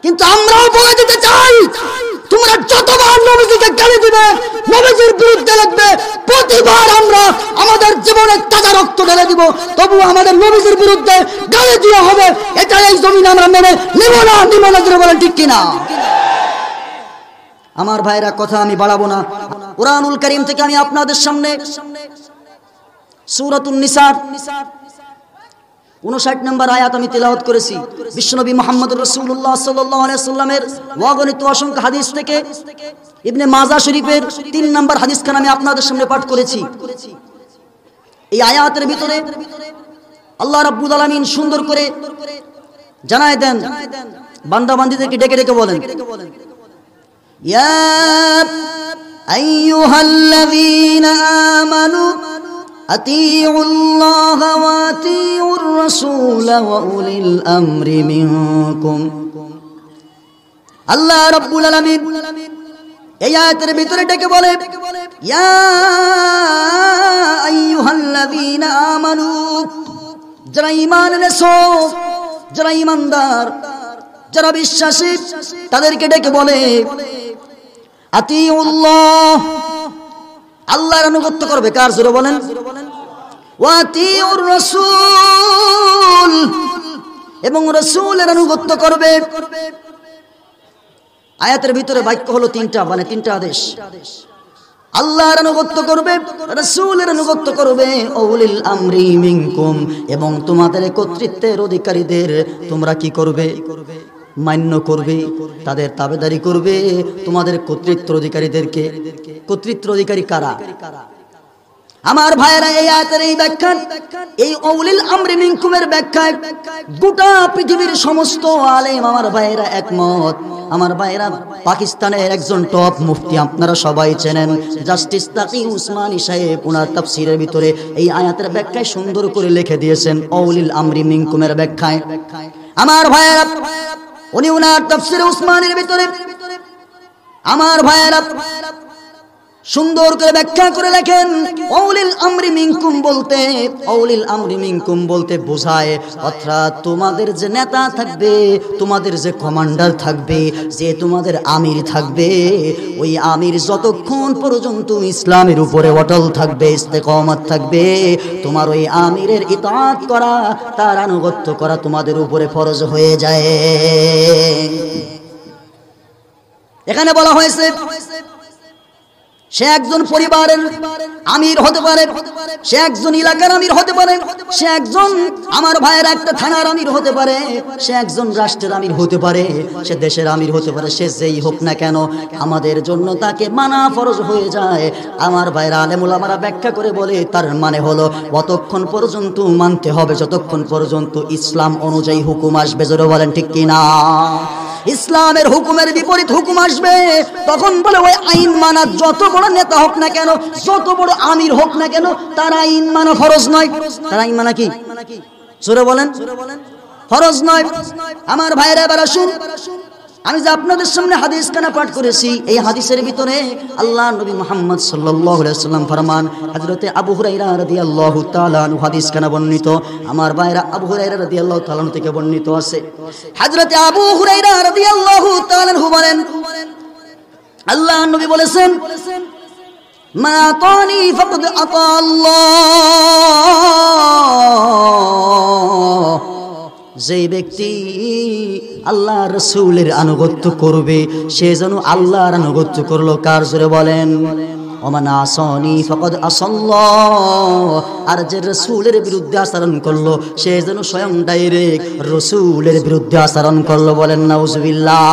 কিন্তু আমরাও বলে দিতে চাই, তোমরা যতবার নবীজিকে গালি দিবে, নবীজির বিরুদ্ধে লিখবে, প্রতিবার আমরা আমাদের জীবনে তাজা রক্ত ঢেলে দিব, তবু আমাদের নবীজির বিরুদ্ধে গালি দেওয়া হবে। এটা এই জমিনে আমরা মেনে নিব না। বলেন ঠিক কিনা? আমার ভাইরা, কথা আমি বাড়াবো না। কুরআনুল কারীম থেকে আমি আপনাদের সামনে সূরাতুন নিসার 59 নম্বর আয়াত আমি তেলাওয়াত করেছি। বিশ্বনবী মুহাম্মদুর রাসূলুল্লাহ সাল্লাল্লাহু আলাইহি সাল্লামের অগণিত অসংখ্য হাদিস থেকে ইবনে মাজাহ শরীফের 3 নম্বর হাদিসখান আমি আপনাদের সামনে পাঠ করেছি। এই আয়াতের ভিতরে আল্লাহ রাব্বুল আলামিন সুন্দর করে জানায় দেন, বান্দা বান্দীদেরকে ডেকে ডেকে বলেন, ইয়া আইয়ুহাল্লাযীনা আমানু আতিউল্লাহ ওয়া আতিউর রাসূল ওয়া উলিল আমরি মিনকুম। আল্লাহ রাব্বুল আলামিন এই আয়াতের ভিতরে ডেকে বলে, ইয়া আইয়ুহাল্লাযীনা আমানু, যারা ঈমান এনেছো, যারা ঈমানদার, যারা বিশ্বাসী, তাদেরকে ডেকে বলে আতিউল্লাহ, আল্লাহর আনুগত্য করবে। কার? জোরে বলেন। ওয়া আতিউর রাসূল, এবং রাসূলের আনুগত্য করবে। আয়াতের ভিতরে বাক্য হলো তিনটা, মানে তিনটা আদেশ। আল্লাহর আনুগত্য করবে, রাসূলের আনুগত্য করবে, উলিল আমরি মিনকুম, এবং তোমাদের কর্তৃত্বের অধিকারীদের তোমরা কি করবে? মান্য করবে, তাদের তাবেদারি করবে। তোমাদের কর্তৃত্ব অধিকারীদেরকে, কর্তৃত্ব অধিকারী কারা? আমার ভাইয়েরা, এই আয়াতের এই ব্যাখ্যা, এই উলিল আমরি মিনকুমের ব্যাখ্যায় গোটা পৃথিবীর সমস্ত আলেম আমার ভাইয়েরা একমত। আমার ভাইয়েরা, পাকিস্তানের একজন টপ মুফতি আপনারা সবাই চেনেন, জাস্টিস তাকি উসমানী সাহেব, ওনার তাফসীরের ভিতরে এই আয়াতের ব্যাখ্যায় সুন্দর করে লিখে দিয়েছেন উলিল আমরি মিনকুমের ব্যাখ্যায়। আমার ভাইয়েরা, উনি ওনার তাফসীরে উসমানীর ভিতরে আমার ভাইয়েরা সুন্দর করে ব্যাখ্যা করে লেখেন, উলিল আমরি মিনকুম বলতে, উলিল আমরি মিনকুম বলতে বোঝায়, অর্থাৎ তোমাদের যে নেতা থাকবে, তোমাদের যে কমান্ডার থাকবে, যে তোমাদের আমির থাকবে, ওই আমির যতক্ষণ পর্যন্ত ইসলামের উপরে অটল থাকবে, ইস্তেকামত থাকবে, তোমার ওই আমিরের ইতাআত করা, তার আনুগত্য করা তোমাদের উপরে ফরজ হয়ে যায়। এখানে বলা হয়েছে সে একজন পরিবারের আমির হতে পারে, সে একজন এলাকার আমির হতে পারে, সে একজন আমার ভাইয়ের একটা থানার আমির হতে পারে, সে একজন রাষ্ট্রের আমির হতে পারে, সে দেশের আমির হতে পারে, সে যেই হোক না কেন আমাদের জন্য তাকে মানা ফরজ হয়ে যায়। আমার ভাইয়েরা আলেম উলামারা ব্যাখ্যা করে বলে, তার মানে হলো অতক্ষণ পর্যন্ত মানতে হবে যতক্ষণ পর্যন্ত ইসলাম অনুযায়ী হুকুম আসবে। জোরে বলেন ঠিক কিনা? ইসলামের হুকুমের বিপরীত হুকুম আসবে, তখন বলে ওই আইন মানা, যত বড় নেতা হোক না কেন, যত বড় আমির হোক না কেন, তার আইন মানা ফরজ নয়। তার আইন মানা কি? জোরে বলেন, ফরজ নয়। আমার ভাইরা, এবার আসুন, আমি যে আপনাদের সামনে হাদিস খানা পাঠ করেছি, এই হাদিসের ভিতরে আল্লাহ নবী মুহাম্মদ সাল্লাল্লাহু আলাইহি ওয়াসাল্লাম ফরমান, হযরতে আবু হুরায়রা রাদিয়াল্লাহু তাআলা আনহু হাদিস খানা বর্ণিত। আমার ভাইরা, আবু হুরায়রা রাদিয়াল্লাহু তাআলা আনহু থেকে বর্ণিত আছে, হযরতে আবু হুরায়রা রাদিয়াল্লাহু তাআলা আনহু বলেন, আল্লাহ নবী বলেছেন, মা আতানি ফাকাদ আতা আল্লাহ, যে ব্যক্তি আল্লাহ রাসূলের আনুগত্য করবে সে যেন আল্লাহর আনুগত্য করলো। কার? জোরে বলেন। ওমান আসানি ফাকাদ আসাল্লাহ, আর যে রাসূলের বিরুদ্ধে আচরণ করলো সে যেন স্বয়ং ডাইরেক্ট রাসূলের বিরুদ্ধে আচরণ করলো। বলেন নাউজুবিল্লাহ।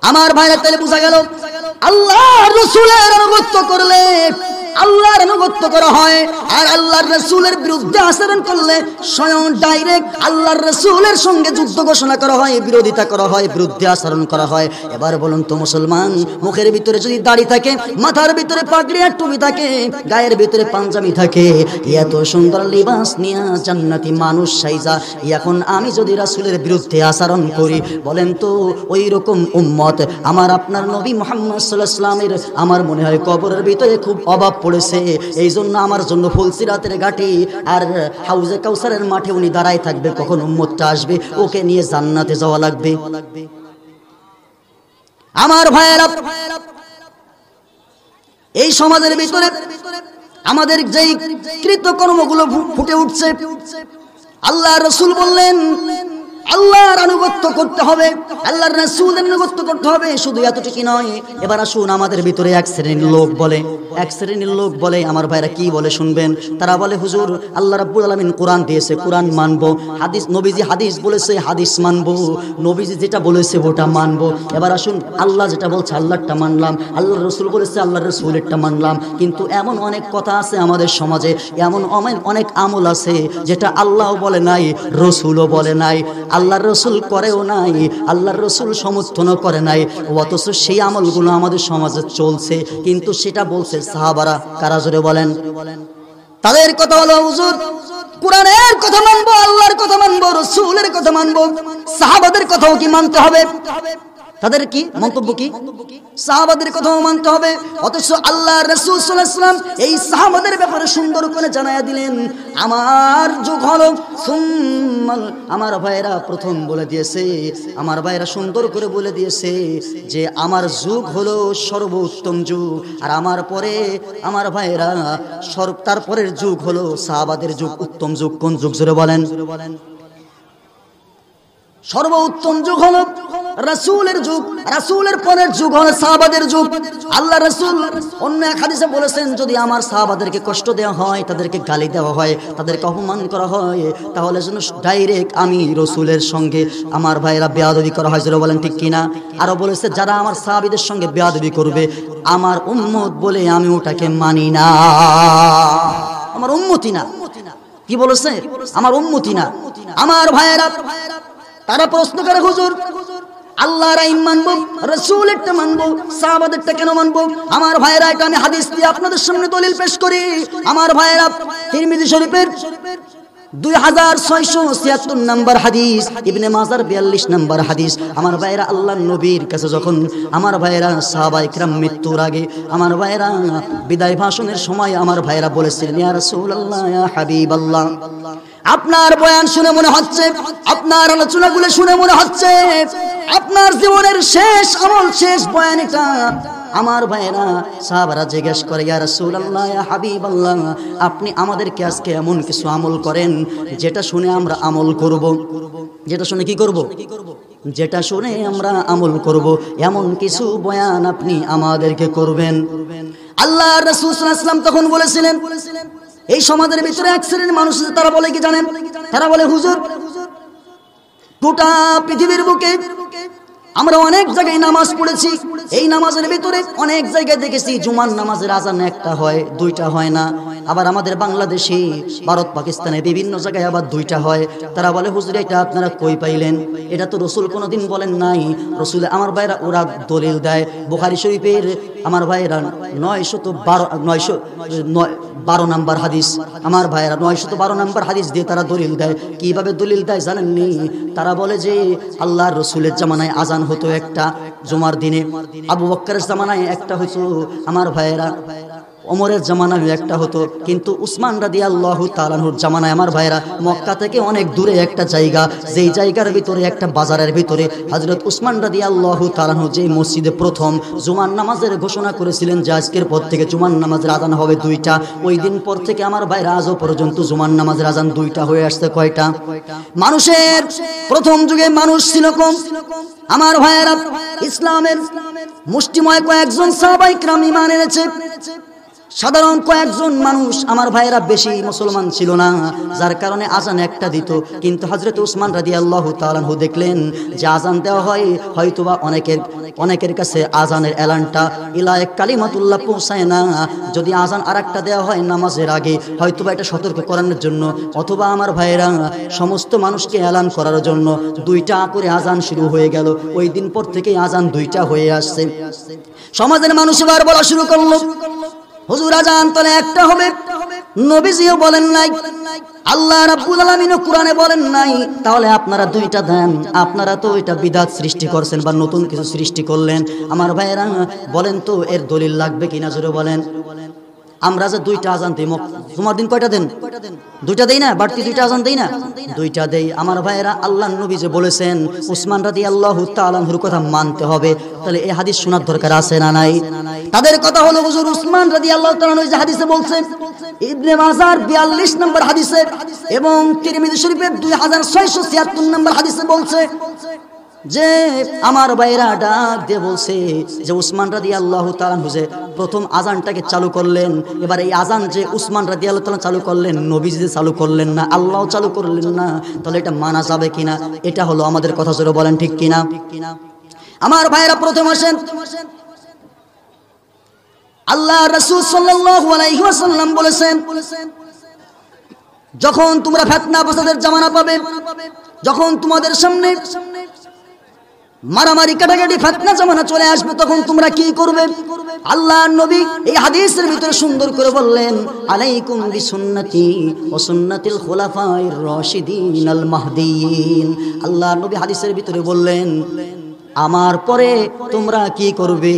আমার ভাইরা, তাহলে বোঝা গেল আল্লাহর রাসূলের আনুগত্য করলে আল্লাহর আনুগত্য করা হয়, আর আল্লাহর রাসূলের বিরুদ্ধে আচরণ করলে স্বয়ং ডাইরেক্ট আল্লাহর রাসূলের সঙ্গে যুদ্ধ ঘোষণা করা হয়, বিরোধিতা করা হয়, বিরুদ্ধে আচরণ করা হয়। এবার বলুন তো মুসলমান, মুখের ভিতরে যদি দাড়ি থাকে, মাথার ভিতরে পাগড়ি আর টুপি থাকে, গায়ের ভিতরে পাঞ্জাবি থাকে, এত সুন্দর লিবাস নিয়ে জান্নাতি মানুষ সাইজা, এখন আমি যদি রাসূলের বিরুদ্ধে আচরণ করি, বলেন তো ওই রকম উম্মত আমার আপনার নবী মুহাম্মদ সাল্লাল্লাহু আলাইহি ওয়াসাল্লামের আমার মনে হয় কবরের ভিতরে খুব অভাব পড়েছে, এই জন্য আমার জন্য ফুলসিরাতের ঘাটি আর হাউজে কাউসারের মাঠে উনি দাঁড়ায় থাকবে, কখন উম্মতটা আসবে ওকে নিয়ে জান্নাতে যাওয়া লাগবে। আমার ভাইয়েরা, এই সমাজের ভিতরে আমাদের যেই কৃতকর্মগুলো ফুটে উঠছে, আল্লাহর রাসূল বললেন আল্লাহর আনুগত্য করতে হবে, আল্লাহর রাসূলের আনুগত্য করতে হবে। শুধু এতটুকু নয়, এবার আসুন আমাদের ভিতরে এক শ্রেণীর লোক বলে আমার ভাইরা কি বলে শুনবেন। তারা বলে হুজুর আল্লাহ রাব্বুল আলামিন কোরআন দিয়েছে, কোরআন মানবো, হাদিস নবীজি হাদিস বলেছে, হাদিস মানবো, নবীজি যেটা বলেছে ওটা মানবো। এবার আসুন আল্লাহ যেটা বলছে আল্লাহরটা মানলাম, আল্লাহর রাসূল বলেছে আল্লাহর রাসূলেরটা মানলাম, কিন্তু এমন অনেক কথা আছে আমাদের সমাজে, এমন অনেক আমল আছে যেটা আল্লাহও বলে নাই, রাসূলও বলে নাই, আল্লাহর রাসূল করেও নাই, আল্লাহর রাসূল সমর্থনও করে নাই, অথচ সেই আমলগুলো আমাদের সমাজে চলছে, কিন্তু সেটা বলছে সাহাবারা। কারা জোরে বলেন? তাদের কথা হলো হুজুর কোরআনের কথা মানবো, আল্লাহর কথা মানবো, রাসূলের কথা মানবো, সাহাবাদের কথাও কি মানতে হবে? তাদের কি মন্তব্য, কি সাহাবাদের কথাও মানতে হবে। অথচ আল্লাহর রাসূল সাল্লাল্লাহু আলাইহি ওয়াসাল্লাম এই সাহাবাদের ব্যাপারে সুন্দর করে জানায়া দিলেন, আমার যুগ হলো সুম্মাল, আমার ভাইরা প্রথম বলে দিয়েছে, আমার ভাইরা সুন্দর করে বলে দিয়েছে যে আমার যুগ হলো সর্বোত্তম যুগ, আর আমার পরে আমার ভাইরা তারপরের যুগ হলো সাহাবাদের যুগ, উত্তম যুগ। কোন যুগ জোরে বলেন? সর্বোত্তম যুগ হলো রাসূলের যুগ, রাসূলের পরের যুগ হলো সাহাবাদের যুগ। আল্লাহ রাসূল অন্য এক হাদিসে বলেছেন, যদি আমার সাহাবাদেরকে কষ্ট দেওয়া হয়, তাদেরকে গালি দেওয়া হয়, তাদেরকে অপমান করা হয়, তাহলে যেন ডাইরেক্ট আমি রাসূলের সঙ্গে আমার ভাইরা বেয়াদবি করা হয়। যারা বলেন ঠিক কিনা? আরো বলেছে যারা আমার সাহাবীদের সঙ্গে বেয়াদবি করবে আমার উম্মত বলে আমি ওটাকে মানি না, আমার উম্মতি না। কি বলেছে? আমার উম্মতি না। আমার ভাইরা তারা প্রশ্ন করে হুজুর আল্লাহর আইন মানবো, রাসূলেরটা মানবো, সাহাবাদেরটা কেন মানবো? আমার ভাইরা এটা আমি হাদিস দিয়ে আপনাদের সামনে দলিল পেশ করি। আমার ভাইরা তিরমিজি শরীফের 2676 নম্বর হাদিস, ইবনে মাজার 42 নম্বর হাদিস। আমার ভাইরা আল্লাহর নবীর কাছে যখন আমার ভাইরা সাহাবায়ে কিরাম মৃত্যুর আগে আমার ভাইরা বিদায় ভাষণের সময় আমার ভাইরা বলেছিলেন, ইয়া রাসূলুল্লাহ, ইয়া হাবিবাল্লাহ, আপনার বয়ান শুনে মনে হচ্ছে, আপনার আলোচনাগুলো শুনে মনে হচ্ছে আপনার জীবনের শেষ আমল, শেষ বয়ান এটা। আমার ভাইরা সাহাবারা জিজ্ঞেস করে, ইয়া রাসূলুল্লাহ, ইয়া হাবিবাল্লাহ, আপনি আমাদেরকে আজকে এমন কিছু আমল করেন যেটা শুনে আমরা আমল করব, যেটা শুনে কি করব? যেটা শুনে আমরা আমল করব, এমন কিছু বয়ান আপনি আমাদেরকে করবেন। আল্লাহর রাসূল সাল্লাল্লাহু আলাইহি ওয়াসাল্লাম তখন বলেছিলেন, এই সমাজের ভিতরে এক শ্রেণীর মানুষ আছে, তারা বলে কি জানেন? তারা বলে হুজুর গোটা পৃথিবীর বুকে আমরা অনেক জায়গায় নামাজ পড়েছি, এই নামাজের ভিতরে অনেক জায়গায় দেখেছি জুমার নামাজের আজান একটা হয়, দুইটা হয় না। আবার আমাদের বাংলাদেশে, ভারত, পাকিস্তানে বিভিন্ন জায়গায় আবার দুইটা হয়। তারা বলে হুজুর এটা আপনারা কই পাইলেন? এটা তো রাসূল কোনোদিন বলেন নাই। রাসূল আমার ভাইরা ওরা দলিল দেয় বুখারী শরীফের আমার ভাইরা 912 নম্বর হাদিস, আমার ভাইরা 912 নম্বর হাদিস দিয়ে তারা দলিল দেয়। কিভাবে দলিল দেয় জানেননি? তারা বলে যে আল্লাহর রাসূলের জামানায় আজান হতো একটা জুমার দিনে, আবু বকরের জামানায় একটা হতো, আমার ভাইয়েরা ওমরের জামানায় একটা হতো, কিন্তু উসমান রাদিয়াল্লাহু তাআলা আনহুর জামানায় আমার ভাইয়েরা মক্কা থেকে অনেক দূরে একটা জায়গা, যেই জায়গার ভিতরে একটা বাজারের ভিতরে হযরত উসমান রাদিয়াল্লাহু তাআলা আনহু যে মসজিদে প্রথম জুমার নামাজের ঘোষণা করেছিলেন যে আজকের পর থেকে জুমার নামাজের আজান হবে দুইটা, ওই দিন পর থেকে আমার ভাইয়েরা আজও পর্যন্ত জুমার নামাজের আজান দুইটা হয়ে আসছে। কয়টা? মানুষের প্রথম যুগে মানুষ ছিল কম, আমার ভাইয়েরা ইসলামের মুষ্টিময় কয়েকজন সাহাবায়ে কিরাম ঈমান এনেছে, সাধারণ কয়েকজন মানুষ আমার ভাইয়েরা বেশি মুসলমান ছিল না, যার কারণে আজান একটা দিত। কিন্তু হযরত উসমান রাদিয়াল্লাহু তাআলা আনহু দেখলেন যে আজান দেওয়া হয়, হয়তোবা অনেকের কাছে আজানের এলানটা ইলায়ে কালিমাতুল্লাহ পৌঁছায় না, যদি আজান আরেকটা দেওয়া হয় নামাজের আগে, হয়তোবা এটা সতর্ক করানোর জন্য, অথবা আমার ভাইয়েরা সমস্ত মানুষকে এলান করার জন্য দুইটা করে আজান শুরু হয়ে গেল। ওই দিন পর থেকেই আজান দুইটা হয়ে আসছে। সমাজের মানুষ এবার বলা শুরু করলো, হুজুর আজান তাহলে একটা হবে, নবীজিও বলেন নাই, আল্লাহ রাব্বুল আলামিনও কোরআনে বলেন নাই, তাহলে আপনারা দুইটা দেন। আপনারা তো এটা বিদআত সৃষ্টি করছেন বা নতুন কিছু সৃষ্টি করলেন। আমার ভাইয়েরা বলেন তো এর দলিল লাগবে কিনা জোরে বলেন। আমরা যে দুইটা আজান দিই, জুমার দিন কয়টা দেন? দুইটা দেই না? বাড়তি দুইটা আজান দেই না? দুইটা দেই। আমার ভাইয়েরা, আল্লাহর নবী যে বলেছেন উসমান রাদিয়াল্লাহু তাআলা আনহুর কথা মানতে হবে, তাহলে এই হাদিস শোনার দরকার আছে না নাই? তাদের কথা হলো হুজুর উসমান রাদিয়াল্লাহু তাআলা আনহু যে হাদিসে বলছেন, ইবনে মাজার 42 নম্বর হাদিসে এবং তিরমিজি শরীফের 2676 নম্বর হাদিসে বলছে যে আমার ভাইরা ডাক দিয়ে বলছে যে উসমান রাদিয়াল্লাহু তাআলা আনহু যে প্রথম আজানটাকে চালু করলেন, এবার এই আজান যে উসমান রাদিয়াল্লাহু তাআলা চালু করলেন, নবীজি যে চালু করলেন না, আল্লাহ চালু করলেন না, তাহলে এটা মানা যাবে কিনা? এটা হলো আমাদের কথা, জোরে বলেন ঠিক কিনা? আমার ভাইরা, প্রথম আসেন, আল্লাহ রাসূল সাল্লাল্লাহু আলাইহি ওয়াসাল্লাম বলেছেন, যখন তোমরা ফিতনা ফাসাদের জামানা পাবে, যখন তোমাদের সামনে মারামারি কাটাকাটি ফিতনা জামানা চলে আসবে, তখন তোমরা কি করবে? আল্লাহর নবী এই হাদিসের ভিতরে সুন্দর করে বললেন, আলাইকুম বিসুন্নতি ওয়া সুন্নাতিল খুলাফায়ে রাশিদিন আল মাহদিয়িন। আল্লাহর নবী হাদিসের ভিতরে বললেন, আমার পরে তোমরা কি করবে?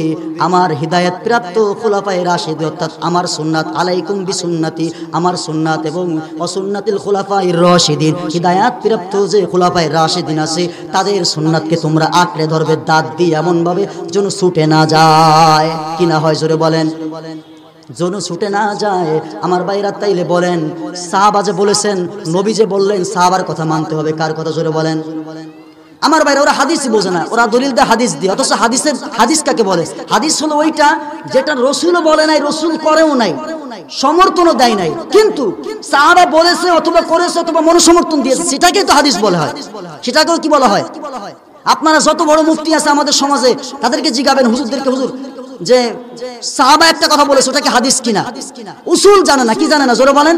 আমার হিদায়াত প্রাপ্ত খুলাফায়ে রাশিদিন, অর্থাৎ আমার সুন্নাত, আলাইকুম বিসুন্নতি, আমার সুন্নাত, এবং ওয়া সুন্নাতিল খুলাফায়ে রাশিদিন, হিদায়াত প্রাপ্ত যে খুলাফায়ে রাশিদিন আছে তাদের সুন্নাতকে তোমরা আঁকড়ে ধরবে দাঁত দিয়ে, এমন ভাবে যেন ছুটে না যায়। কি না হয়? জোরে বলেন, যেন ছুটে না যায়। আমার ভাইরা, তাইলে বলেন, সাহাবা যে বলেছেন, নবী যে বললেন, সাহাবার কথা মানতে হবে। কার কথা? জোরে বলেন। আমার ভাইরা, ওরা হাদিসই বোঝে না, ওরা দলিল দেয় হাদিস দিয়ে, অথচ হাদিস কাকে বলে? হাদিস হলো ওইটা যেটা রসুলও বলে নাই, রসুল করেও নাই, সমর্থনও দেয় নাই, কিন্তু সাহাবা বলেছে অথবা করেছে অথবা মনোসমর্থন দিয়েছে, সেটাকেই তো হাদিস বলা হয়। সেটাকেও কি বলা হয়? আপনারা যত বড় মুফতি আছে আমাদের সমাজে, তাদেরকে জিজ্ঞাবেন, হুজুরদেরকে, হুজুর যে সাহাবা একটা কথা বলেছে, ওটাকে হাদিস কিনা? উসুল জানে না। কি জানে না? জোরে বলেন।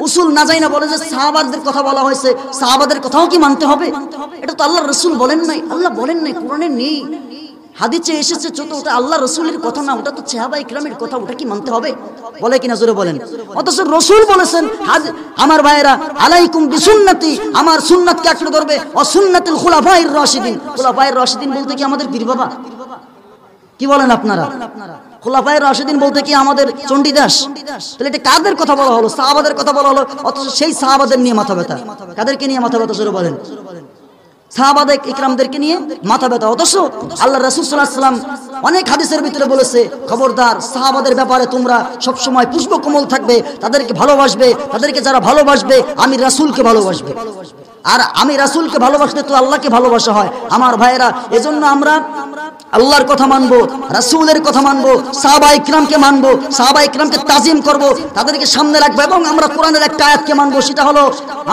উসুল না জানি না, বলে যে সাহাবাদের কথা বলা হয়েছে, সাহাবাদের কথাও কি মানতে হবে? এটা তো আল্লাহ রসুল বলেন নাই, আল্লাহ বলেন নাই, কোরআনে নেই, হাদিসে এসেছে, ছোট, ওটা আল্লাহ রসুলের কথা না, ওটা তো সাহাবায়ে কিরামের কথা, ওটা কি মানতে হবে? বলে কিনা? জোরে বলেন। অথচ রসুল বলেছেন, আমার ভাইয়েরা, আলাইকুম বিসুন্নতি, আমার সুন্নাতকে আঁকড়ে ধরবে, ওয়া সুন্নাতিল খুলাফায়ে রাশিদিন। খুলাফায়ে রাশিদিন বলতে কি আমাদের পীর বাবা? কি বলেন আপনারা? খুলাফায়ে রাশিদিন বলতে কি আমাদের চণ্ডীদাস? তাহলে এটা কাদের কথা বলা হলো? সাহাবাদের কথা বলা হলো, অথচ সেই সাহাবাদের নিয়ে মাথা ব্যথা। কাদেরকে নিয়ে মাথা ব্যথা? জোরে বলেন। সাহাবায়ে ইকরামদেরকে নিয়ে মাথা ব্যথা। অথচ আল্লাহ রাসূল সাল্লাল্লাহু আলাইহি ওয়াসাল্লাম অনেক হাদিসের ভিতরে বলেছে, খবরদার, সাহাবাদের ব্যাপারে তোমরা সব সময় পুষ্পকমল থাকবে, তাদেরকে ভালোবাসবে, তাদেরকে যারা ভালোবাসবে আমি রাসূলকে ভালোবাসবে, আর আমি রাসূলকে ভালোবাসলে তো আল্লাহকে ভালোবাসা হয়। আমার ভাইয়েরা, এজন্য আমরা আল্লাহর কথা মানবো, রাসূলের কথা মানবো, সাহাবায়ে কিরামকে মানবো, সাহাবায়ে কিরামকে তাজিম করব, তাদেরকে সামনে রাখবো, এবং আমরা কোরআনের একটা আয়াতকে মানবো, সেটা হলো,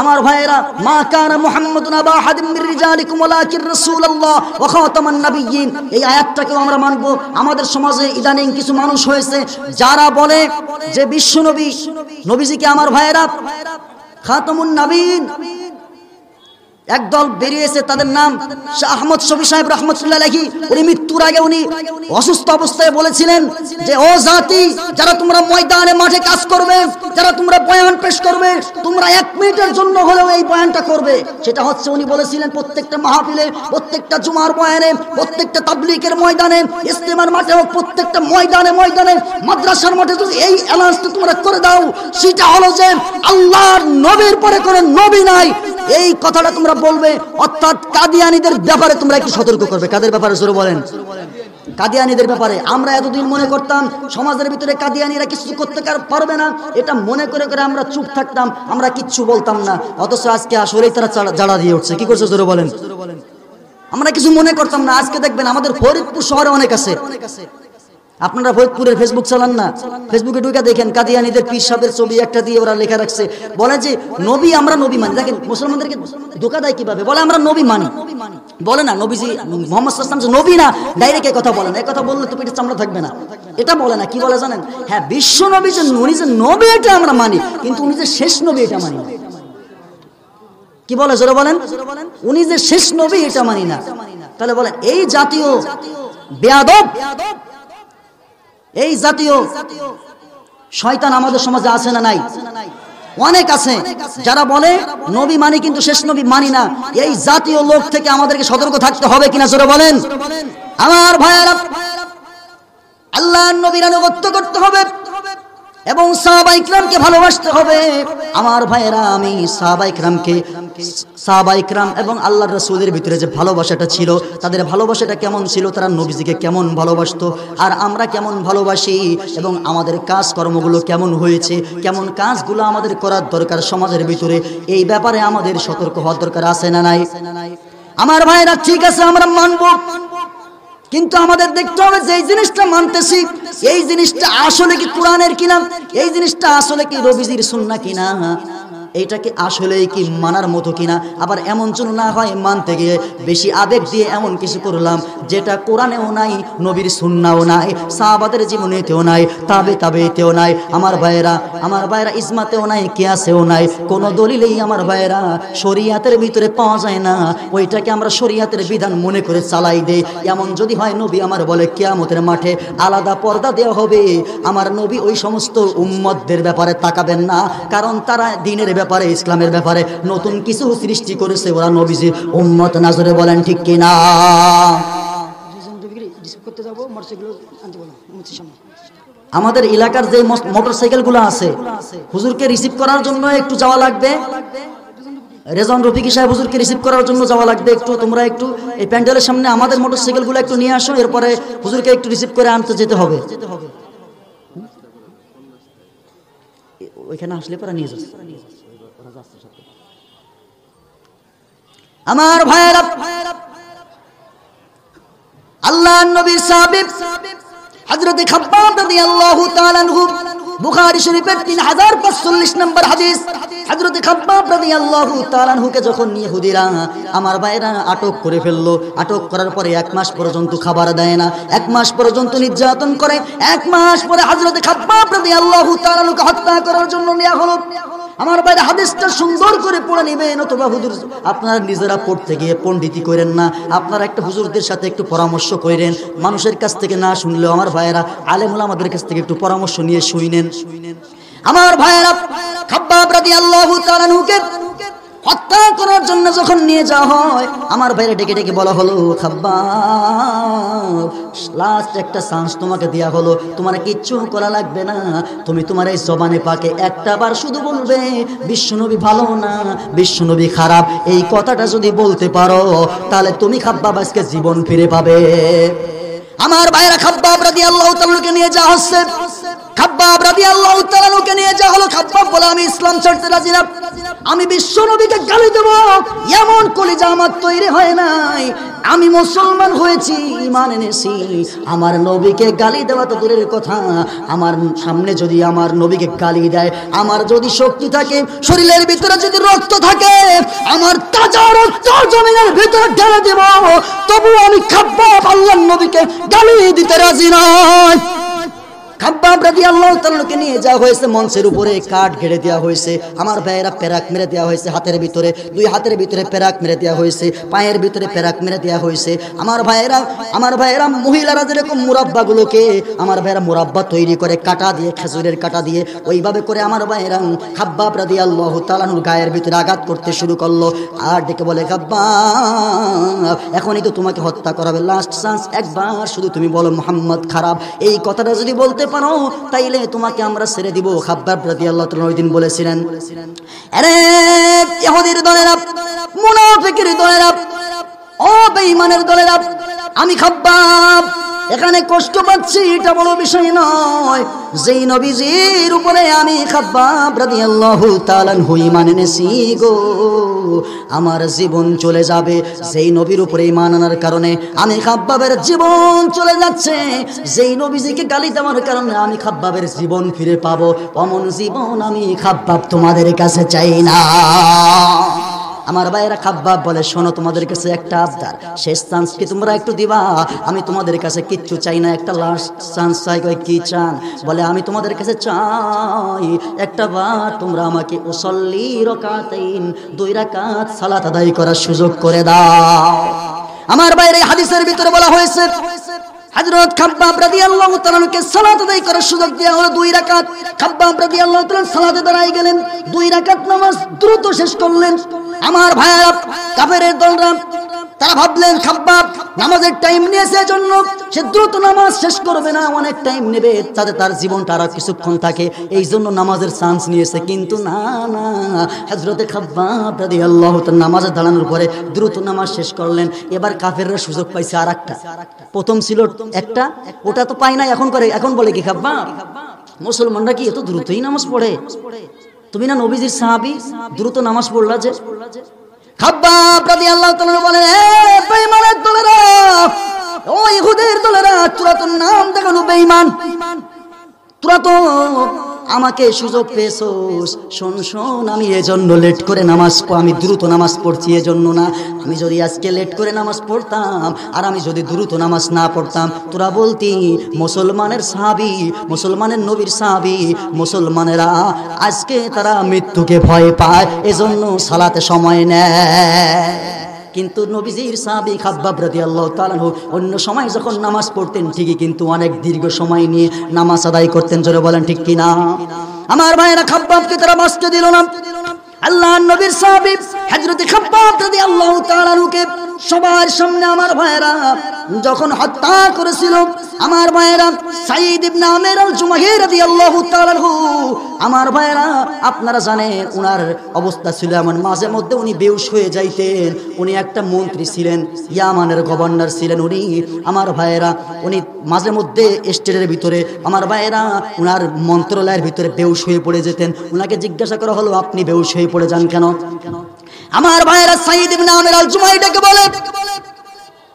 আমার ভাইয়েরা, মা কানা মুহাম্মাদুন আবা আহাদিম মির রিজালিকুম ওয়ালাকিন রাসূলুল্লাহ ওয়া খাতামান নাবিয়্যিন। এই আয়াতটাকেও আমরা মানবো। আমাদের সমাজে ইদানিং কিছু মানুষ হয়েছে যারা বলে যে বিশ্বনবী, নবীজিকে, আমার ভাইয়েরা, খাতামুন নাবিয়্যিন, একদল বেরিয়েছে, তাদের নাম শাহ আহমদ শফি সাহেব রাহমাতুল্লাহ আলাইহি। উনি মৃত্যুর আগে উনি অসুস্থ অবস্থায় বলেছিলেন যে, ও জাতি, যারা তোমরা ময়দানে মাঠে কাজ করবে, যারা তোমরা বয়ান পেশ করবে, তোমরা 1 মিনিটের জন্য হলেও এই বয়ানটা করবে। সেটা হচ্ছে, উনি বলেছিলেন, প্রত্যেকটা মাহফিলে, প্রত্যেকটা জুমার বয়ানে, প্রত্যেকটা তাবলীগের ময়দানে, ইজতেমার মাঠে হোক, প্রত্যেকটা ময়দানে ময়দানে, মাদ্রাসার মাঠে যদি এই অ্যানাউন্সটা তোমরা করে দাও, সেটা হলো যে আল্লাহর নবীর পরে কোনো নবী নাই, এই কথাটা তোমরা বলবে। অর্থাৎ কাদিয়ানীদের ব্যাপারে তোমরা একটু সতর্ক করবে। কাদের ব্যাপারে? জোরে বলেন। কাদিয়ানীদের ব্যাপারে। আমরা এতদিন মনে করতাম সমাজের ভিতরে কাদিয়ানীরা কিছু করতে পারবে না, এটা মনে করে করে আমরা চুপ থাকতাম, আমরা কিচ্ছু বলতাম না। অথচ আজকে আসলেই তারা জাড়া দিয়ে উঠছে। কি করছে? জোরে বলেন। আমরা কিছু মনে করতাম না, আজকে দেখবেন আমাদের ফরিদপুর শহরে অনেক আছে। আপনারা ফরিদপুরের ফেসবুক চালান না? ফেসবুকে ঢুকে দেখেন, কাদিয়ানীদের পীর সাহেবের ছবি একটা দিয়ে ওরা লেখা রাখছে, বলে যে নবী, আমরা নবী মানি। দেখেন মুসলমানদেরকে ধোঁকা দেয় কিভাবে, বলে আমরা নবী মানি, বলে না নবীজি মুহাম্মদ সাল্লাল্লাহু আলাইহি ওয়াসাল্লাম যে নবী না, ডাইরেক্ট এই কথা বলে না। এই কথা বললে তো পেটের চামড়া থাকবে না, এটা বলে না। কি বলে জানেন? হ্যাঁ, বিশ্ব নবী যে উনি যে নবী এটা আমরা মানি, কিন্তু উনি যে শেষ নবী এটা মানি না। কি বলে? জোরে বলেন। উনি যে শেষ নবী এটা মানি না। তাহলে বলেন, এই জাতীয় বেয়াদব, এই জাতীয় শয়তান আমাদের সমাজে আছে না নাই? অনেক আছে যারা বলে নবী মানি কিন্তু শেষ নবী মানি না। এই জাতীয় লোক থেকে আমাদেরকে সতর্ক থাকতে হবে কিনা, জোরে বলেন। আমার ভাইয়েরা, আল্লাহর নবীর আনুগত্য করতে হবে, এবং সাহাবায়ে কিরামকে ভালোবাসতে হবে। আমার ভাইয়েরা, আমি সাহাবায়ে কিরাম এবং আল্লাহর রাসূলের ভিতরে যে ভালোবাসাটা ছিল, তাদের ভালোবাসাটা কেমন ছিল, তারা নবীজিকে কেমন ভালোবাসতো, আর আমরা কেমন ভালোবাসি, এবং আমাদের কাজকর্মগুলো কেমন হয়েছে, কেমন কাজগুলো আমাদের করার দরকার সমাজের ভিতরে, এই ব্যাপারে আমাদের সতর্ক হওয়ার দরকার আছে না নাই? আমার ভাইয়েরা, ঠিক আছে আমরা মানব, কিন্তু আমাদের দেখতে হবে যে এই জিনিসটা মানতেছি, এই জিনিসটা আসলে কি কোরআনের কিনা, এই জিনিসটা আসলে কি নবীজির সুন্নাহ কিনা, এইটাকে আসলে কি মানার মতো কিনা। আবার এমন যেন না হয় মানতে গিয়ে বেশি আবেগ দিয়ে এমন কিছু করলাম যেটা কোরআনেও নাই, নবীর সুন্নাহও নাই, সাহাবাদের জীবনেতেও নাই, তাবেতেও নাই। আমার ভাইয়েরা ইজমাতেও নাই, কিয়াসেও নাই, কোন দলিলেই আমার ভাইয়েরা শরীয়তের ভিতরে পাওয়া যায় না। ওইটাকে আমরা শরীয়তের বিধান মনে করে চালাই দেই। এমন যদি হয়, নবী আমার বলে কিয়ামতের মাঠে আলাদা পর্দা দেওয়া হবে, আমার নবী ওই সমস্ত উম্মতদের ব্যাপারে তাকাবেন না, কারণ তারা দ্বীনের ব্যাপারে, ইসলামের ব্যাপারে নতুন কিছু সৃষ্টি করেছে, ওরা নবীজির উম্মত না। জোরে বলেন ঠিক কিনা? আমাদের এলাকার যে মোটরসাইকেলগুলো আছে, হুজুরকে রিসিভ করার জন্য একটু যাওয়া লাগবে, রেজন রফিকি সাহেব হুজুরকে রিসিভ করার জন্য যাওয়া লাগবে। একটু তোমরা একটু এই প্যান্ডেলের সামনে আমাদের মোটরসাইকেলগুলো একটু নিয়ে আসো, এরপরে হুজুরকে একটু রিসিভ করে আনতে যেতে হবে। ওইখানে আসলে পরে নিয়ে যাচ্ছে। আমার ভাইয়েরা, আল্লাহর নবীর সাহাবী হযরত খাব্বাব রাদিয়াল্লাহু তাআলা আনহু, বুখারী শরীফের 3045 নম্বর হাদিস, হযরত খাব্বাব রাদিয়াল্লাহু তাআলা আনহুকে যখন ইহুদিরা আমার ভাইয়েরা আটক করে ফেললো, আটক করার পরে 1 মাস পর্যন্ত খাবার দেয় না, 1 মাস পর্যন্ত নির্যাতন করে, 1 মাস পরে হযরত খাব্বাব রাদিয়াল্লাহু তাআলা আনহুকে হত্যা করার জন্য নেওয়া হলো। আমার ভাইরা, হাদিসটা সুন্দর করে পড়ে নেবেন, অথবা হুজুর আপনারা নিজেরা পড়তে গিয়ে পণ্ডিতি করেন না, আপনারা একটা হুজুরদের সাথে একটু পরামর্শ করেন, মানুষের কাছ থেকে না শুনলেও আমার ভাইয়েরা আলেম ওলামাদের কাছ থেকে একটু পরামর্শ নিয়ে শুনেন। আমার ভাইয়েরা, খাব্বাব রাদিয়াল্লাহু তাআলা আনহুকে হত্যা করার জন্য যখন নিয়ে যাওয়া হয়, আমার ভাইরা ডেকে ডেকে বলা হলো, খাব্বাব লাস্ট একটা চান্স তোমাকে দেয়া হলো, তোমার কিচ্ছু করা লাগবে না, তুমি তোমার এই জবানে পাকে একটা বার শুধু বলবে বিশ্বনবী ভালো না, বিশ্বনবী খারাপ, এই কথাটা যদি বলতে পারো তাহলে তুমি খাব্বাব আজকে জীবন ফিরে পাবে। আমার ভাইরা, খাব্বাব রাদিয়াল্লাহু তাআলাকে নিয়ে যাওয়া হচ্ছে, খাব্বাব রাদিয়াল্লাহু তাআলাকে নিয়ে যাওয়া হলো। খাব্বাব বলে, আমি ইসলাম ছাড়তে রাজি না, আমি বিশ্বনবীকে গালি দেব এমন কলিজা আমার তৈরি হয় নাই, আমি মুসলমান হয়েছি, ঈমান এনেছি, আমার নবীকে গালি দেওয়া তো দূরের কথা, আমার সামনে যদি আমার নবীকে গালি দেয়, আমার যদি শক্তি থাকে, শরীরের ভিতরে যদি রক্ত থাকে, আমার তাজা রক্ত জমিনের ভিতরে ঢেলে দেব, তবু আমি খাব্বাব আল্লাহর নবীকে গালি দিতে রাজি নয়। খাব্বাব রাদিয়াল্লাহু তাআলাকে নিয়ে যাওয়া হয়েছে, মঞ্চের উপরে কাঠ ঘেড়ে দেওয়া হয়েছে, আমার ভাইয়েরা পেরাক মেরে দেওয়া হয়েছে, হাতের ভিতরে, 2 হাতের ভিতরে পেরাক মেরে দেওয়া হয়েছে, পায়ের ভিতরে পেরাক মেরে দেওয়া হয়েছে। আমার ভাইয়েরা মহিলারা যেরকম মুরাব্বাগুলোকে আমার ভাইয়েরা মুরাব্বা তৈরি করে কাটা দিয়ে, খেজুরের কাটা দিয়ে, ওইভাবে করে আমার ভাইয়েরা খাব্বাব রাদিয়াল্লাহু তাআলার গায়ের ভিতরে আঘাত করতে শুরু করলো, আর ডেকে বলে, খাব্বাব এখনই তো তোমাকে হত্যা করাবে, লাস্ট চান্স, একবার শুধু তুমি বলো মুহাম্মদ খারাপ, এই কথাটা যদি বলতে পারো তাইলে তোমাকে আমরা ছেড়ে দিব। খাব্বাব রাদিয়াল্লাহু তাআলা ওই দিন বলেছিলেন, আরে ইহুদির দলেরা, মুনাফিকের দলেরা, ও বেঈমানের দলেরা, আমি খাব্বাব এখানে কষ্ট পাচ্ছি এটা বড় বিষয় নয়, যেই নবীজির উপরে আমি খাব্বাব রাদিয়াল্লাহু তাআলা ঈমান এনেছি গো, আমার জীবন চলে যাবে, যেই নবীর উপরে ঈমান আনার কারণে আমি খাব্বাবের জীবন চলে যাচ্ছে, যেই নবীজিকে গালি দেওয়ার কারণে আমি খাব্বাবের জীবন ফিরে পাবো, অমন জীবন আমি খাব্বাব তোমাদের কাছে চাই না। আমার ভাইয়েরা, খাব্বাব বলে, শোনো, তোমাদের কাছে একটা আবদার, শেষ চান্স কি তোমরা একটু দিবা, আমি তোমাদের কাছে কিচ্ছু চাই না, একটা লাস্ট চান্স চাই। কি চান? বলে, আমি তোমাদের কাছে চাই একটা বার তোমরা আমাকে উসল্লি রাকাতাইন, 2 রাকাত সালাত আদায় করার সুযোগ করে দাও। আমার ভাইয়ের এই হাদিসের ভিতরে বলা হয়েছে, হযরত খাব্বাব রাদিয়াল্লাহু তাআলাকে সালাত আদায় করার সুযোগ দেওয়া হলো 2 রাকাত। খাব্বাব রাদিয়াল্লাহু তাআলা সালাতে দাঁড়ায় গেলেন, 2 রাকাত নামাজ দ্রুত শেষ করলেন। আমার ভাইয়েরা, কাফেরের দলরা তারা ভাবলেন খাব্বাব নামাজের টাইম নিয়েছে, এজন্য সে দ্রুত নামাজ শেষ করবে না, অনেক টাইম নেবে, তাতে তার জীবনটা আর কিছুক্ষণ থাকে, এই জন্য নামাজের চান্স নিয়েছে। কিন্তু না না, হযরতে খাব্বাব রাদিয়াল্লাহু তাআলা নামাজে দাঁড়ানোর পরে দ্রুত নামাজ শেষ করলেন। এবার কাফেররা সুযোগ পাইছে আরেকটা। প্রথম ছিল একটা, ওটা তো পায় না, এখন বলে কি খাব্বাব মুসলমানরা কি এত দ্রুতই নামাজ পড়ে? তুমি না নবীজির সাহাবী, দ্রুত নামাজ পড়লা যে? খাব্বাব রাদিয়াল্লাহু তাআলা বলেন, এ বেঈমানের দলেরা, ও ইহুদের দলেরা, তোরা তো নাম দেখানো বেঈমান, তোরা তো আমাকে সুযোগ পেয়েছোস। শোন, আমি এজন্য লেট করে আমি দ্রুত নামাজ পড়ছি এজন্য না। আমি যদি আজকে লেট করে নামাজ পড়তাম আর আমি যদি দ্রুত নামাজ না পড়তাম, তোরা বলতি মুসলমানের সাহাবী, মুসলমানের নবীর সাহাবী, মুসলমানেরা আজকে তারা মৃত্যুকে ভয় পায়, এজন্য সালাতে সময় নেয়। কিন্তু নবীজির সাহাবী খাব্বাব রাদিয়াল্লাহু তাআলা অন্য সময় যখন নামাজ পড়তেন ঠিকই, কিন্তু অনেক দীর্ঘ সময় নিয়ে নামাজ আদায় করতেন। জোরে বলেন ঠিক কিনা? আমার ভাইয়েরা, খাব্বাবকে তারা বাঁচতে দিল না। আল্লাহর নবীর সাহাবী হযরত খাব্বাব রাদিয়াল্লাহু তাআলা সবার সামনে আমার ভাইয়েরা যখন হত্যা করেছিল, আমার ভাইয়েরা সাঈদ ইবনে আমির আল-জুমাহি রাদিয়াল্লাহু তাআলা, আমার ভাইয়েরা আপনারা জানেন ওনার অবস্থা ছিল এমন, মাঝে মধ্যে উনি বেহুশ হয়ে যাইতেন। উনি একটা মন্ত্রী ছিলেন, ইয়ামানের গভর্নর ছিলেন উনি। আমার ভাইয়েরা উনি মাঝে মধ্যে স্টেটের ভিতরে, আমার ভাইয়েরা ওনার মন্ত্রণালয়ের ভিতরে বেহুশ হয়ে পড়ে যেতেন। ওনাকে জিজ্ঞাসা করা হলো, আপনি বেহুশ হয়ে পড়ে যান কেন? আমার ভাইয়েরা সাঈদ ইবনে আমির আল-জুমাহিটাকে বলে,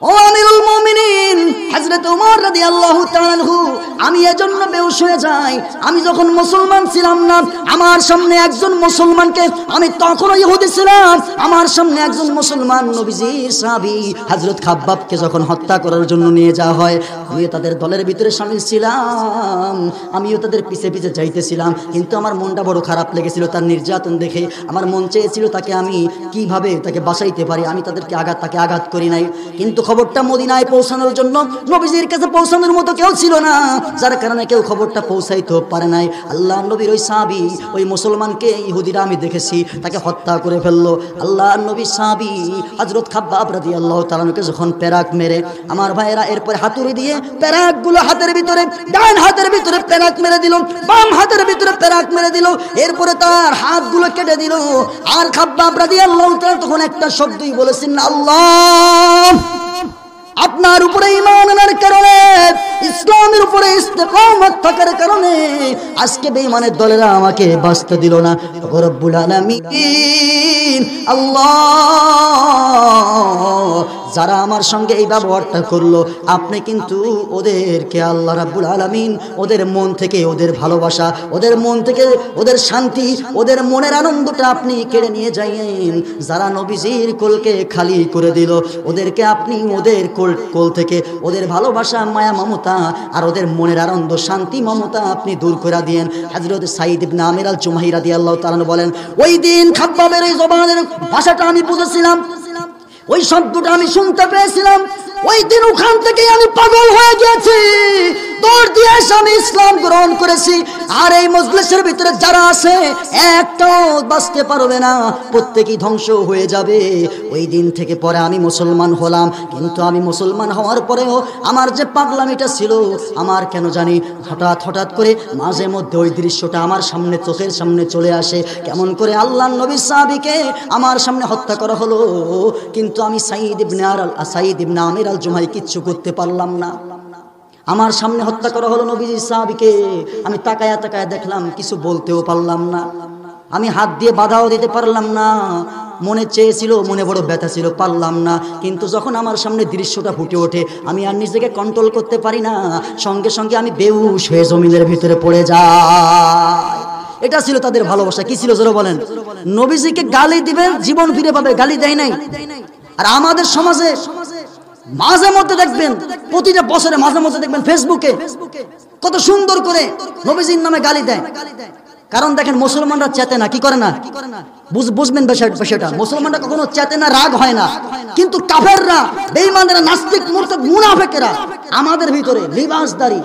ও আমিরুল মুমিনিন হযরত ওমর রাদিয়াল্লাহু তাআলা আনহু, আমি এজন্য বেহুশ হয়ে যাই, আমি যখন মুসলমান ছিলাম না, আমার সামনে একজন মুসলমানকে, আমি তখনও ইহুদি ছিলাম, আমার সামনে একজন মুসলমান নবীজির সাহাবী হযরত খাব্বাবকে যখন হত্যা করার জন্য নিয়ে যাওয়া হয়, আমিও তাদের দলের ভিতরে শামিল ছিলাম, আমিও তাদের পিছে পিছে যাইতেছিলাম। কিন্তু আমার মনটা বড় খারাপ লেগেছিল তার নির্যাতন দেখে। আমার মন চেয়েছিল তাকে আমি কিভাবে তাকে বাঁচাইতে পারি, আমি তাকে আঘাত করি নাই। কিন্তু খবরটা মদিনায় পৌঁছানোর জন্য নবীজির কাছে পৌঁছানোর মতো কেউ ছিল না, যার কারণে কেউ খবরটা পৌঁছাইতে পারে নাই। আল্লাহর নবীর ওই সাহাবী, ওই মুসলমানকে ইহুদিরা আমি দেখেছি তাকে হত্যা করে ফেললো। আল্লাহর নবীর সাহাবী হযরত খাব্বাব রাদিয়াল্লাহু তাআলা যখন পেরাক মেরে, আমার ভাইয়েরা এরপরে হাতুড়ি দিয়ে পেরাকগুলো হাতের ভিতরে, ডান হাতের ভিতরে পেরাক মেরে দিল, বাম হাতের ভিতরে পেরাক মেরে দিল, এরপরে তার হাতগুলো কেটে দিল। আর খাব্বাব রাদিয়াল্লাহু তাআলা তখন একটা শব্দই বলেছেন, আল্লাহ, আপনার উপরে ঈমান আনার কারণে, ইসলামের উপরে ইস্তেকামত থাকার কারণে আজকে বেঈমানের দলেরা আমাকে বাঁচতে দিল না। রব্বুল আলামিন, আল্লাহ, যারা আমার সঙ্গে এই ব্যবহারটা করলো, আপনি কিন্তু ওদেরকে আল্লাহ রাব্বুল আলামিন ওদের মন থেকে ওদের ভালোবাসা, ওদের মন থেকে ওদের শান্তি, ওদের মনের আনন্দটা আপনি কেড়ে নিয়ে যাইয়েন। যারা নবীজির কোলকে খালি করে দিল, ওদেরকে আপনি ওদের কোল থেকে ওদের ভালোবাসা, মায়া, মমতা আর ওদের মনের আনন্দ, শান্তি, মমতা আপনি দূর করে দিয়েন। হযরত সাঈদ ইবনে আমির আল-জুমাহি রাদিয়াল্লাহু তাআলা বলেন, ওই দিন খাব্বাবের এই জবানের ভাষাটা আমি বুঝেছিলাম, ওই শব্দটা আমি শুনতে পেয়েছিলাম, ওই দিন ওখান থেকে আমি পাগল হয়ে গেছি, দৌড় দিয়ে এসে আমি ইসলাম গ্রহণ করেছি। আর এই মজলিসের ভিতরে যারা আছে একটাও বাঁচতে পারবে না, প্রত্যেকেই ধ্বংস হয়ে যাবে। ওই দিন থেকে পরে আমি মুসলমান হলাম, কিন্তু আমি মুসলমান হওয়ার পরেও আমার যে পাগলামিটা ছিল, আমার কেন জানি হঠাৎ করে মাঝে মধ্যে ওই দৃশ্যটা আমার সামনে, চোখের সামনে চলে আসে, কেমন করে আল্লাহর নবীর সাহাবীকে আমার সামনে হত্যা করা হলো, কিন্তু আমি সাঈদ ইবনে আমির আল-জুমাহি কিচ্ছু করতে পারলাম না। আমার সামনে হত্যা করা হলো নবীজির সাহাবীকে, আমি তাকায়া দেখলাম, কিছু বলতেও পারলাম না, আমি হাত দিয়ে বাধাও দিতে পারলাম না। মনে চেয়েছিল, মনে বড় ব্যথা ছিল, পারলাম না। কিন্তু যখন আমার সামনে দৃশ্যটা ফুটে ওঠে, আমি আর নিজেকে কন্ট্রোল করতে পারি না, সঙ্গে সঙ্গে আমি বেহুশ হয়ে জমিনের ভিতরে পড়ে যাই। এটা ছিল তাদের ভালোবাসা। কি ছিল জোরে বলেন? নবীজিকে গালি দিবেন, জীবন ফিরে পাবে, গালি দেয় নাই। আর আমাদের সমাজে মাঝে মধ্যে দেখবেন, প্রতিটা বছরে মাঝে মধ্যে দেখবেন ফেসবুকে কত সুন্দর করে নবীজির নামে গালি দেয়। কারণ দেখেন মুসলমানরা চেতে না, কি করে না, বুঝবেন বিষয়টা, মুসলমানরা কখনো চেতে না, রাগ হয় না। কিন্তু কাফেররা, বেঈমানরা, নাস্তিক, মুরতাদ, মুনাফিকরা আমাদের ভিতরে লিবাসদারি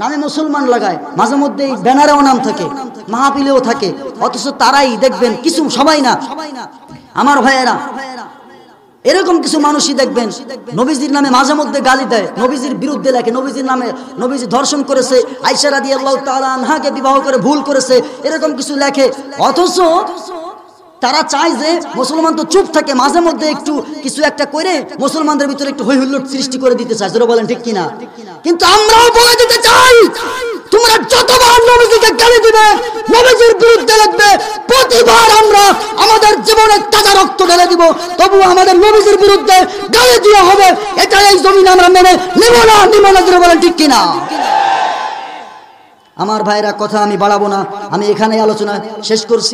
নামে মুসলমান লাগায়, মাঝে মধ্যে ব্যানারেও নাম থাকে, মাহফিলেও থাকে, অথচ তারাই দেখবেন কিছু, সবাই না। আমার ভাইয়েরা, এরকম কিছু মানুষই দেখবেন নবীজির নামে মাঝে মধ্যে গালি দেয়, নবীজির বিরুদ্ধে লেখে, নবীজির নামে নবীজি ধর্ষণ করেছে, আয়েশা রাদিয়াল্লাহু তাআলা আনহাকে বিবাহ করে ভুল করেছে, এরকম কিছু লেখে। অথচ তারা চায় যে মুসলমান তো চুপ থাকে, মাঝে মধ্যে একটু কিছু একটা করে মুসলমানদের ভিতরে একটু হৈ হুল্লোড় সৃষ্টি করে দিতে চায়। যারা বলেন ঠিক কিনা? কিন্তু আমরাও বলে দিতে চাই, তোমরা যতবার নবীজিকে গালি দিবে, নবীজির বিরুদ্ধে লিখবে, প্রতিবার আমরা আমাদের জীবনে তাজা রক্ত ঢেলে দিব, তবু আমাদের নবীজির বিরুদ্ধে গালি দেওয়া হবে। এটা এই জমিনে আমরা মেনে নেব না। যারা বলেন ঠিক কিনা? আমার ভাইরা, কথা আমি বাড়াবো না, আমি এখানেই আলোচনা শেষ করছি।